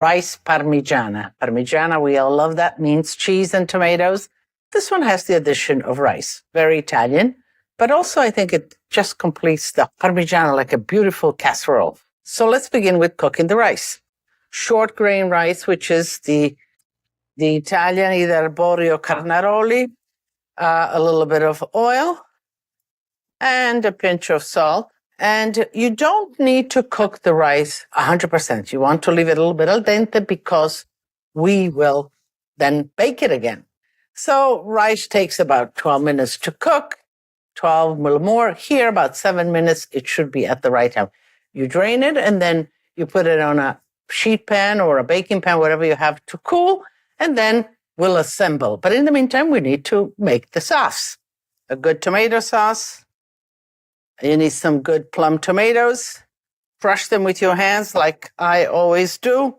Rice Parmigiana. Parmigiana, we all love that, means cheese and tomatoes. This one has the addition of rice. Very Italian, but also I think it just completes the Parmigiana like a beautiful casserole. So let's begin with cooking the rice. Short grain rice, which is the Italian, either arborio carnaroli, a little bit of oil, and a pinch of salt. And you don't need to cook the rice 100%. You want to leave it a little bit al dente because we will then bake it again. So rice takes about 12 minutes to cook, 12 more. Here, about 7 minutes, it should be at the right time. You drain it and then you put it on a sheet pan or a baking pan, whatever you have to cool, and then we'll assemble. But in the meantime, we need to make the sauce. A good tomato sauce. You need some good plum tomatoes. Crush them with your hands like I always do.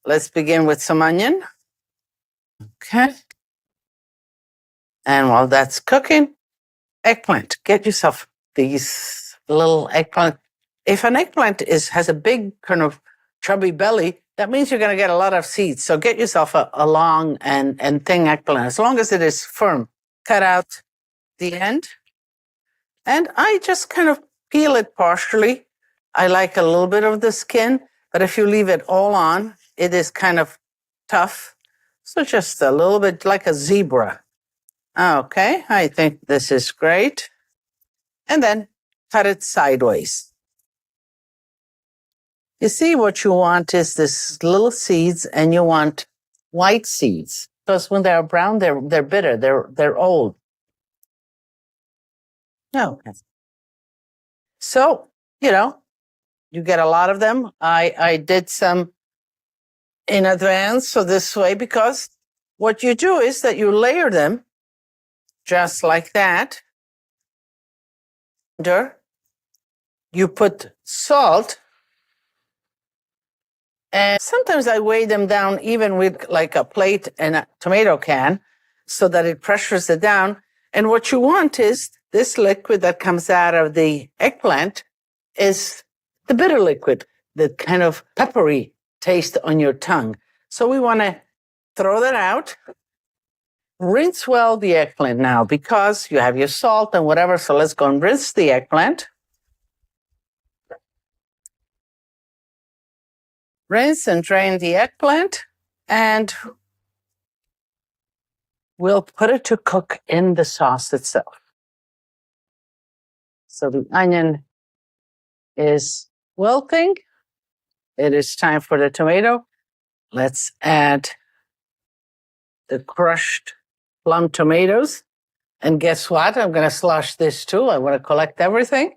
Let's begin with some onion. Okay. And while that's cooking, eggplant. Get yourself these little eggplant. If an eggplant has a big kind of chubby belly, that means you're going to get a lot of seeds. So get yourself a long and thin eggplant. As long as it is firm, cut out the end. And I just kind of peel it partially. I like a little bit of the skin, but if you leave it all on, it is kind of tough. So just a little bit like a zebra. Okay, I think this is great. And then cut it sideways. You see, what you want is this little seeds, and you want white seeds. Because when they're brown, they're bitter, they're old. Okay. So, you get a lot of them. I did some in advance, so this way, because what you do is that you layer them just like that. You put salt, and sometimes I weigh them down even with like a plate and a tomato can so that it pressures it down. And what you want is this liquid that comes out of the eggplant is the bitter liquid, the kind of peppery taste on your tongue. So we want to throw that out. Rinse well the eggplant now because you have your salt and whatever. So let's go and rinse the eggplant. Rinse and drain the eggplant, and we'll put it to cook in the sauce itself. So the onion is wilting. It is time for the tomato. Let's add the crushed plum tomatoes. And guess what? I'm going to slosh this too. I want to collect everything.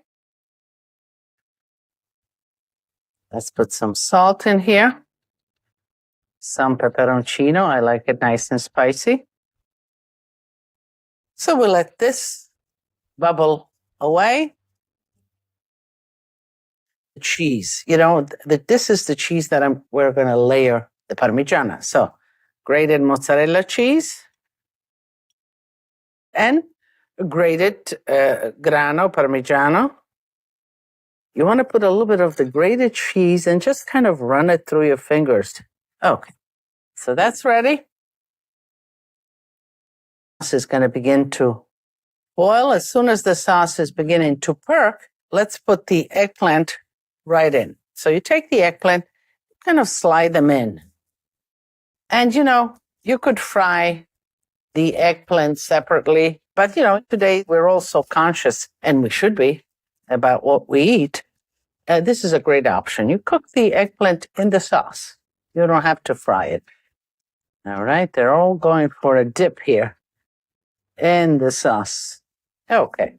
Let's put some salt in here. Some peperoncino. I like it nice and spicy. So we'll let this bubble away. The cheese, this is the cheese that we're going to layer the Parmigiana. So grated mozzarella cheese and grated grano Parmigiano. You want to put a little bit of the grated cheese and just kind of run it through your fingers. Okay, so that's ready. Sauce is going to begin to boil. As soon as the sauce is beginning to perk, let's put the eggplant right in. So you take the eggplant, kind of slide them in. And, you could fry the eggplant separately. But, today we're all so conscious, and we should be, about what we eat. This is a great option. You cook the eggplant in the sauce. You don't have to fry it. All right, they're all going for a dip here in the sauce. Okay.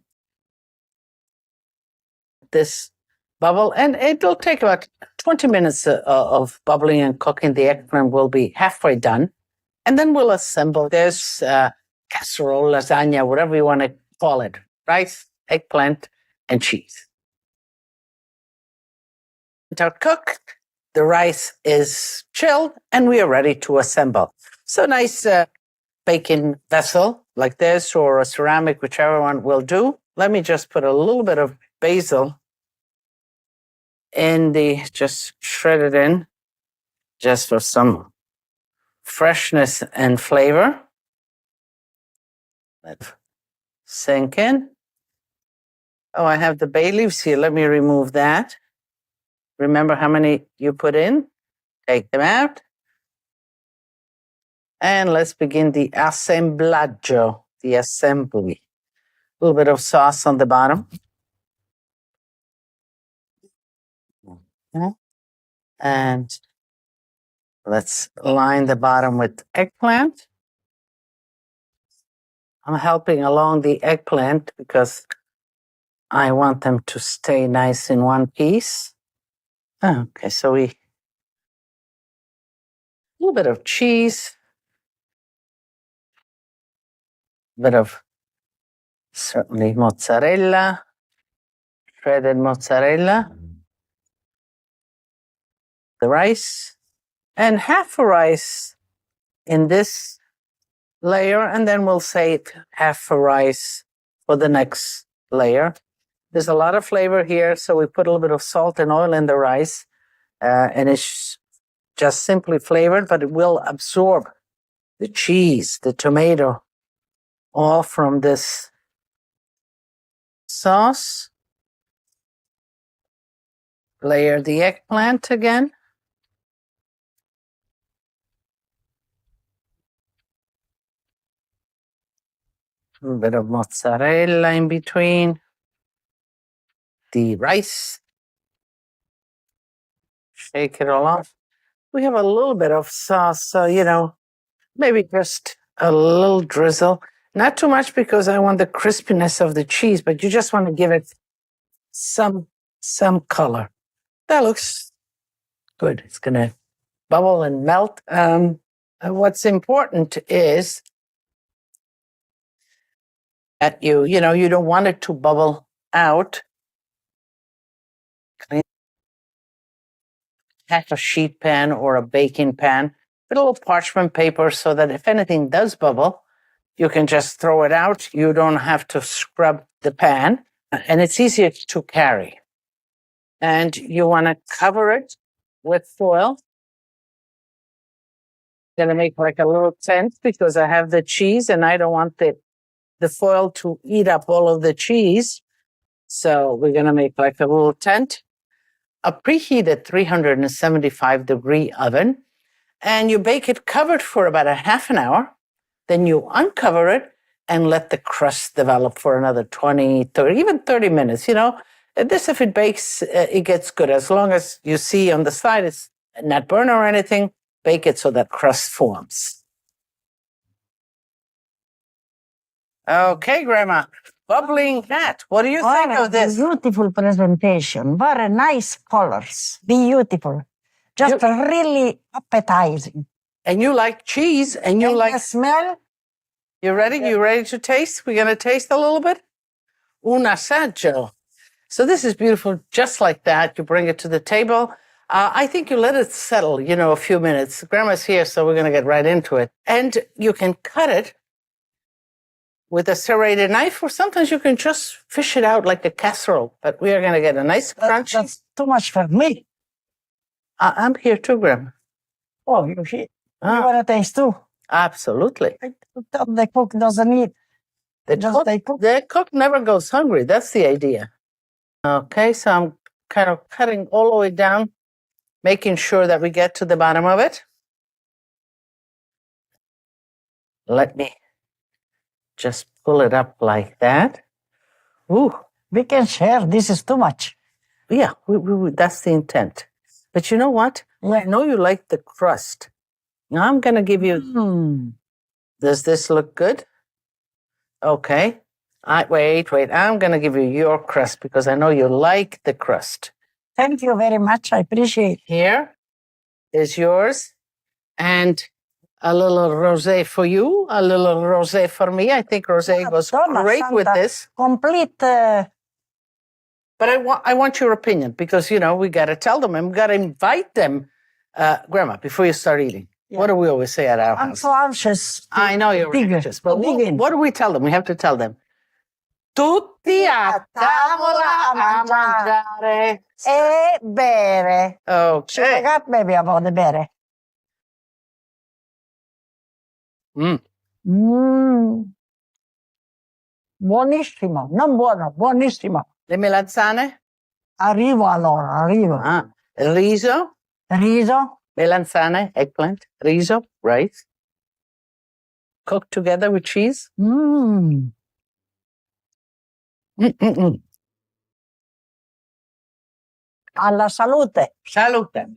This bubble, and it'll take about 20 minutes of bubbling and cooking. The eggplant will be halfway done. And then we'll assemble this casserole, lasagna, whatever you want to call it. Rice, eggplant, and cheese. Out cooked, the rice is chilled, and we are ready to assemble. So nice baking vessel like this, or a ceramic, whichever one will do. Let me just put a little bit of basil just shred it in, just for some freshness and flavor. Let it sink in. Oh, I have the bay leaves here. Let me remove that. Remember how many you put in? Take them out. And let's begin the assemblaggio, the assembly. A little bit of sauce on the bottom. Okay. And let's line the bottom with eggplant. I'm helping along the eggplant because I want them to stay nice in one piece. Okay, so a little bit of cheese, a bit of certainly mozzarella, shredded mozzarella, the rice, and half a rice in this layer, and then we'll save half a rice for the next layer. There's a lot of flavor here, so we put a little bit of salt and oil in the rice, and it's just simply flavored, but it will absorb the cheese, the tomato, all from this sauce. Layer the eggplant again. A little bit of mozzarella in between. The rice. Shake it all off. We have a little bit of sauce, so, maybe just a little drizzle. Not too much because I want the crispiness of the cheese, but you just want to give it some color. That looks good. It's going to bubble and melt. What's important is that you don't want it to bubble out. Have a sheet pan or a baking pan with a little parchment paper so that if anything does bubble, you can just throw it out. You don't have to scrub the pan, and it's easier to carry. And you want to cover it with foil. I'm going to make like a little tent because I have the cheese and I don't want the foil to eat up all of the cheese. So we're going to make like a little tent. A preheated 375-degree oven, and you bake it covered for about a half an hour. Then you uncover it and let the crust develop for another 20, 30, even 30 minutes. This, if it bakes, it gets good. As long as you see on the side it's not burnt or anything, bake it so that crust forms. Okay, Grandma. Bubbling hat. What do you think of this? Beautiful presentation. Very nice colors. Beautiful. Just really appetizing. And you like cheese, and you like the smell. You ready? You ready to taste? We're going to taste a little bit. Un assaggio. So this is beautiful, just like that. You bring it to the table. I think you let it settle, a few minutes. Grandma's here, so we're going to get right into it. And you can cut it with a serrated knife, or sometimes you can just fish it out like a casserole. But we are going to get a nice crunchy. That's too much for me. I'm here too, Grandma. Oh, you want to taste too? Absolutely. The cook doesn't eat. The cook never goes hungry. That's the idea. Okay, so I'm kind of cutting all the way down, making sure that we get to the bottom of it. Let me just pull it up like that. Ooh. We can share. This is too much. Yeah, that's the intent. But you know what? I know you like the crust. Now I'm going to give you... Does this look good? Okay. Wait. I'm going to give you your crust because I know you like the crust. Thank you very much. I appreciate it. Here is yours. And a little rosé for you, a little rosé for me. I think rosé goes great with this. Complete. But I want your opinion because, we got to tell them and we got to invite them. Grandma, before you start eating, what do we always say at our house? I'm so anxious. I know you're anxious, but what do we tell them? We have to tell them. Tutti a tavola a mangiare. E bere. Ok. Beviamo da bere. Mm. Mm. Buonissimo, non buono, buonissimo. Le melanzane? Arrivo allora, arrivo. Ah. Il riso? Riso, Melanzane, eggplant, riso, rice. Cooked together with cheese. mm. Mm-mm-mm. Alla salute. Salute.